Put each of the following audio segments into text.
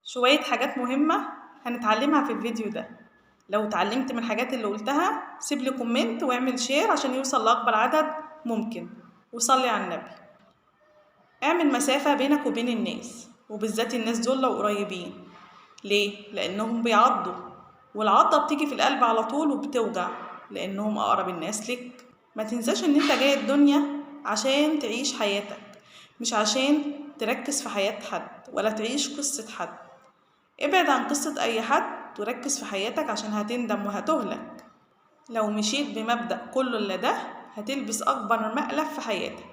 شوية حاجات مهمة هنتعلمها في الفيديو ده. لو اتعلمت من الحاجات اللي قلتها سيب لي كومنت واعمل شير عشان يوصل لأكبر عدد ممكن، وصلي على النبي. اعمل مسافة بينك وبين الناس، وبالذات الناس دول لو قريبين. ليه؟ لأنهم بيعضوا، والعضة بتيجي في القلب على طول وبتوجع، لأنهم أقرب الناس لك. ما تنساش إن انت جاي الدنيا عشان تعيش حياتك، مش عشان تركز في حياة حد ولا تعيش قصة حد. ابعد عن قصة أي حد وركز في حياتك عشان هتندم وهتهلك. لو مشيت بمبدأ كله إلا ده هتلبس أكبر مقلب في حياتك،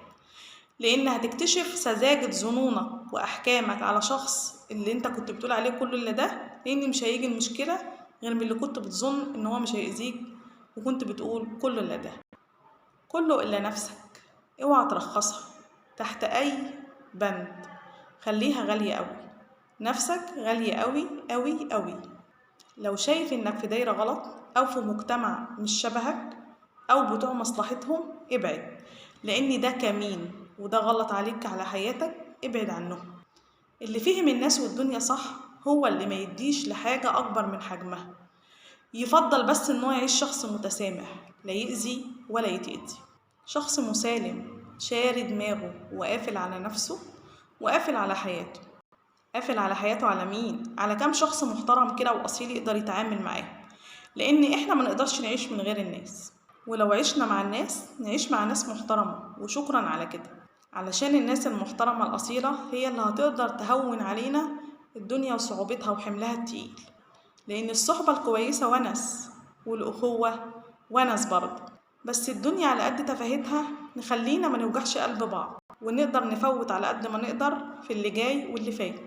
لأن هتكتشف سذاجة ظنونك وأحكامك على شخص اللي انت كنت بتقول عليه كله إلا ده، لأن مش هيجي المشكلة غير من اللي كنت بتظن إن هو مش هيأذيك وكنت بتقول كله إلا ده. كله إلا نفسك، اوعى ترخصها تحت أي بند، خليها غالية أوي. نفسك غالية أوي أوي أوي. لو شايف إنك في دايرة غلط أو في مجتمع مش شبهك أو بتوع مصلحتهم ابعد، لأن ده كمين وده غلط عليك على حياتك. ابعد عنهم. اللي فهم الناس والدنيا صح هو اللي ما يديش لحاجة أكبر من حجمها. يفضل بس إنه يعيش شخص متسامح، لا يأذي ولا يتأذي. شخص مسالم شاري دماغه وقافل على نفسه وقافل على حياته. قافل على حياته على مين؟ على كام شخص محترم كده وأصيل يقدر يتعامل معاه، لأن إحنا ما نقدرش نعيش من غير الناس، ولو عشنا مع الناس نعيش مع ناس محترمة وشكرا على كده، علشان الناس المحترمة الأصيلة هي اللي هتقدر تهون علينا الدنيا وصعوبتها وحملها التقيل. لأن الصحبة الكويسة ونس، والأخوة ونس برضه، بس الدنيا على قد تفاهتها نخلينا ما نوجعش قلب بعض، ونقدر نفوت على قد ما نقدر في اللي جاي واللي فات.